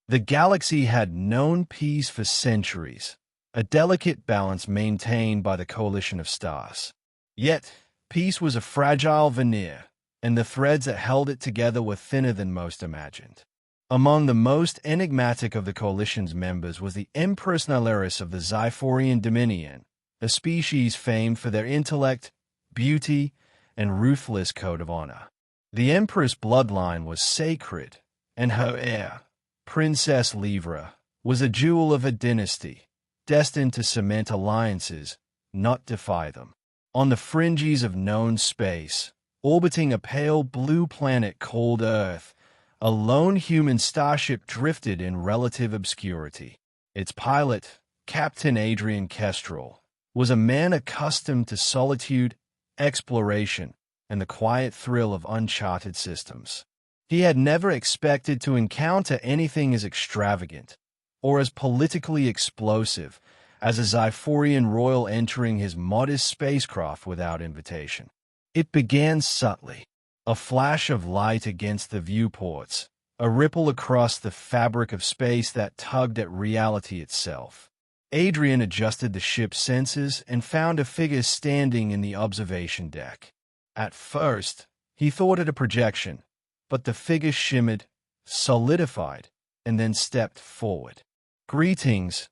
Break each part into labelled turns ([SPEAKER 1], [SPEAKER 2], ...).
[SPEAKER 1] The galaxy had known peace for centuries, a delicate balance maintained by the coalition of stars. Yet, peace was a fragile veneer, and the threads that held it together were thinner than most imagined. Among the most enigmatic of the coalition's members was the Empress Lyvra of the Xyphorian Dominion, a species famed for their intellect, beauty, and ruthless code of honor. The Empress' bloodline was sacred, and her heir, Princess Lyvra, was a jewel of a dynasty, destined to cement alliances, not defy them. On the fringes of known space, orbiting a pale blue planet called Earth, a lone human starship drifted in relative obscurity. Its pilot, Captain Adrian Kestrel, was a man accustomed to solitude, exploration, and the quiet thrill of uncharted systems. He had never expected to encounter anything as extravagant or as politically explosive as a Xyphorian royal entering his modest spacecraft without invitation. It began subtly, a flash of light against the viewports, a ripple across the fabric of space that tugged at reality itself. Adrian adjusted the ship's sensors and found a figure standing in the observation deck. At first, he thought it a projection, but the figure shimmered, solidified, and then stepped forward. "Greetings,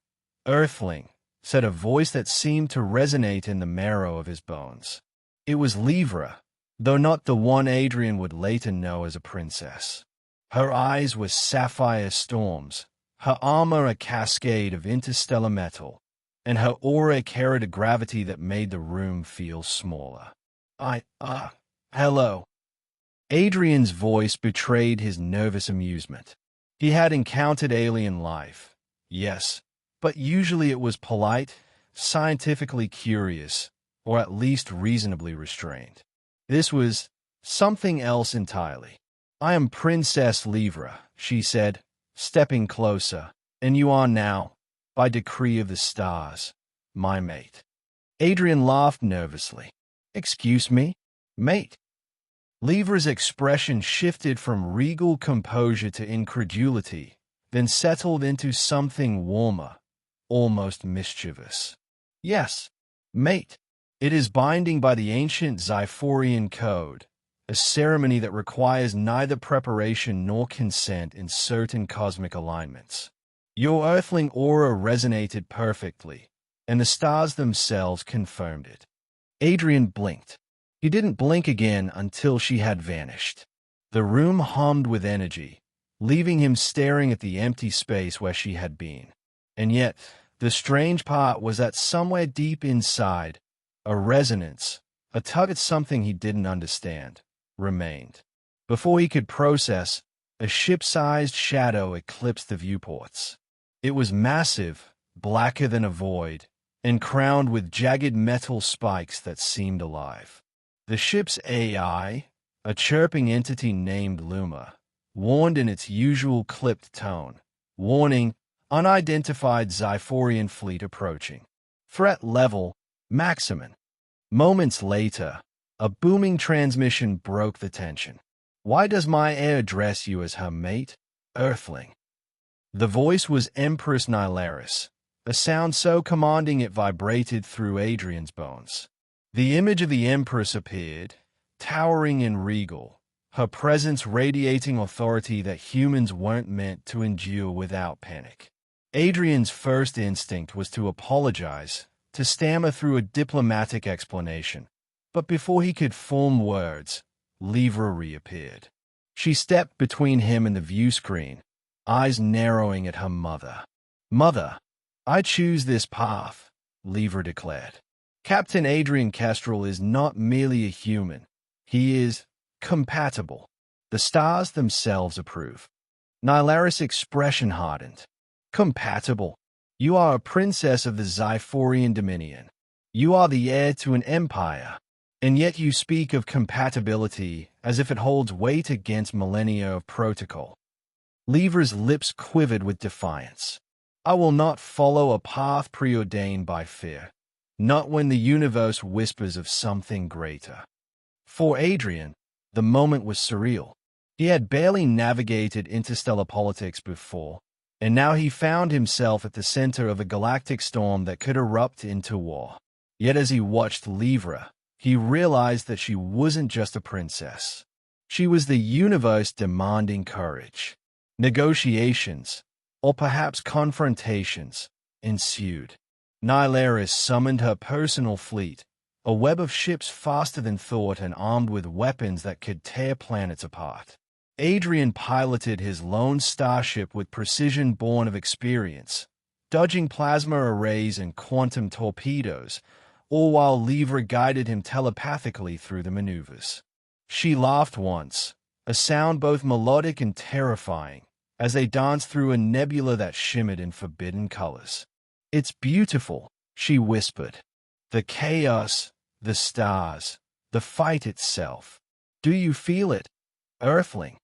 [SPEAKER 1] Earthling," said a voice that seemed to resonate in the marrow of his bones. It was Lyvra, though not the one Adrian would later know as a princess. Her eyes were sapphire storms, her armor a cascade of interstellar metal, and her aura carried a gravity that made the room feel smaller. Hello." Adrian's voice betrayed his nervous amusement. He had encountered alien life, yes, but usually it was polite, scientifically curious, or at least reasonably restrained. This was something else entirely. "I am Princess Lyvra," she said, stepping closer, "and you are now, by decree of the stars, my mate." Adrian laughed nervously. "Excuse me, mate?" Lyvra's expression shifted from regal composure to incredulity, then settled into something warmer, almost mischievous. "Yes, mate. It is binding by the ancient Xyphorian code, a ceremony that requires neither preparation nor consent in certain cosmic alignments. Your Earthling aura resonated perfectly, and the stars themselves confirmed it." Adrian blinked. He didn't blink again until she had vanished. The room hummed with energy, leaving him staring at the empty space where she had been. And yet, the strange part was that somewhere deep inside, a resonance, a tug at something he didn't understand, remained. Before he could process, a ship-sized shadow eclipsed the viewports. It was massive, blacker than a void, and crowned with jagged metal spikes that seemed alive. The ship's AI, a chirping entity named Luma, warned in its usual clipped tone. "Warning, unidentified Xyphorian fleet approaching. Threat level, maximum." Moments later, a booming transmission broke the tension. "Why does my heir address you as her mate, Earthling?" The voice was Empress Lyvra, a sound so commanding it vibrated through Adrian's bones. The image of the Empress appeared, towering and regal, her presence radiating authority that humans weren't meant to endure without panic. Adrian's first instinct was to apologize, to stammer through a diplomatic explanation. But before he could form words, Lyvra reappeared. She stepped between him and the view screen, eyes narrowing at her mother. "Mother, I choose this path," Lyvra declared. "Captain Adrian Kestrel is not merely a human. He is compatible. The stars themselves approve." Lyvra's expression hardened. "Compatible? You are a princess of the Xyphorian Dominion. You are the heir to an empire, and yet you speak of compatibility as if it holds weight against millennia of protocol." Lyvra's lips quivered with defiance. "I will not follow a path preordained by fear. Not when the universe whispers of something greater." For Adrian, the moment was surreal. He had barely navigated interstellar politics before, and now he found himself at the center of a galactic storm that could erupt into war. Yet as he watched Lyvra, he realized that she wasn't just a princess. She was the universe demanding courage. Negotiations, or perhaps confrontations, ensued. Nylaris summoned her personal fleet, a web of ships faster than thought and armed with weapons that could tear planets apart. Adrian piloted his lone starship with precision born of experience, dodging plasma arrays and quantum torpedoes, all while Lyvra guided him telepathically through the maneuvers. She laughed once, a sound both melodic and terrifying, as they danced through a nebula that shimmered in forbidden colors. "It's beautiful," she whispered. "The chaos, the stars, the fight itself. Do you feel it, Earthling?"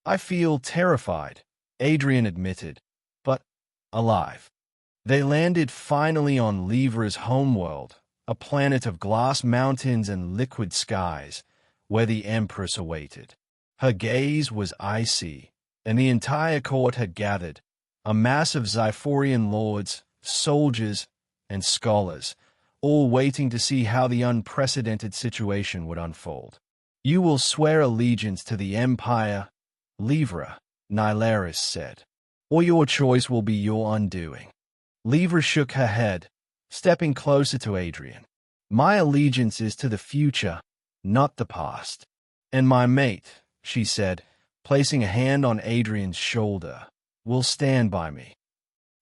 [SPEAKER 1] "I feel terrified," Adrian admitted, "but alive." They landed finally on Lyvra's homeworld, a planet of glass mountains and liquid skies, where the Empress awaited. Her gaze was icy, and the entire court had gathered, a mass of Xyphorian lords, soldiers, and scholars, all waiting to see how the unprecedented situation would unfold. "You will swear allegiance to the Empire, Lyvra," Nylaris said, "or your choice will be your undoing." Lyvra shook her head, stepping closer to Adrian. "My allegiance is to the future, not the past. And my mate," she said, placing a hand on Adrian's shoulder, "will stand by me."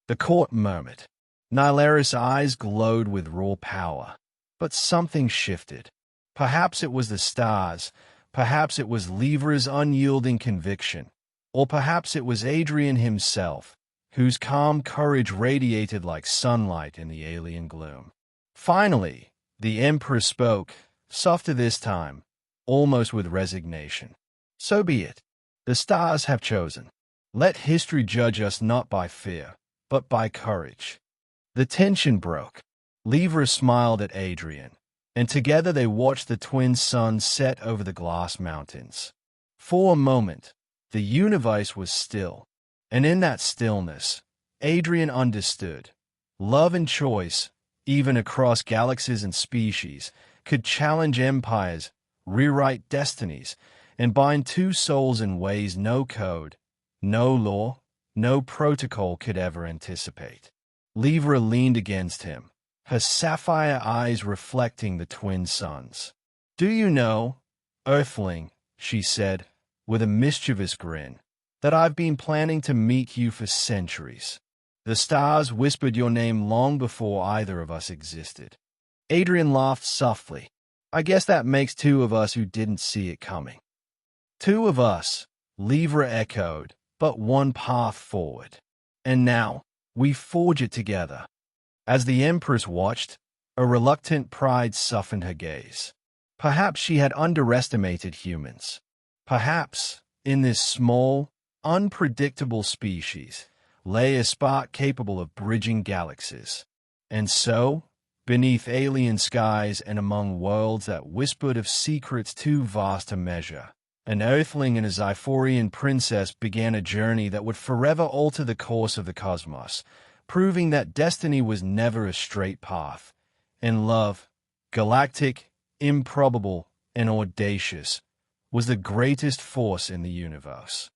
[SPEAKER 1] The court murmured. Nylaris' eyes glowed with raw power. But something shifted. Perhaps it was the stars, perhaps it was Lyvra's unyielding conviction, or perhaps it was Adrian himself, whose calm courage radiated like sunlight in the alien gloom. Finally, the Emperor spoke, softer this time, almost with resignation. "So be it. The stars have chosen. Let history judge us not by fear, but by courage." The tension broke. Lyvra smiled at Adrian, and together they watched the twin suns set over the glass mountains. For a moment, the universe was still, and in that stillness, Adrian understood. Love and choice, even across galaxies and species, could challenge empires, rewrite destinies, and bind two souls in ways no code, no law, no protocol could ever anticipate. Lyvra leaned against him, her sapphire eyes reflecting the twin suns. "Do you know, Earthling," she said, with a mischievous grin, "that I've been planning to meet you for centuries. The stars whispered your name long before either of us existed." Adrian laughed softly. "I guess that makes two of us who didn't see it coming." "Two of us," Lyvra echoed, "but one path forward. And now, we forge it together." As the Empress watched, a reluctant pride softened her gaze. Perhaps she had underestimated humans. Perhaps, in this small, unpredictable species, lay a spark capable of bridging galaxies. And so, beneath alien skies and among worlds that whispered of secrets too vast to measure, an Earthling and a Xyphorian princess began a journey that would forever alter the course of the cosmos, proving that destiny was never a straight path, and love, galactic, improbable, and audacious, was the greatest force in the universe.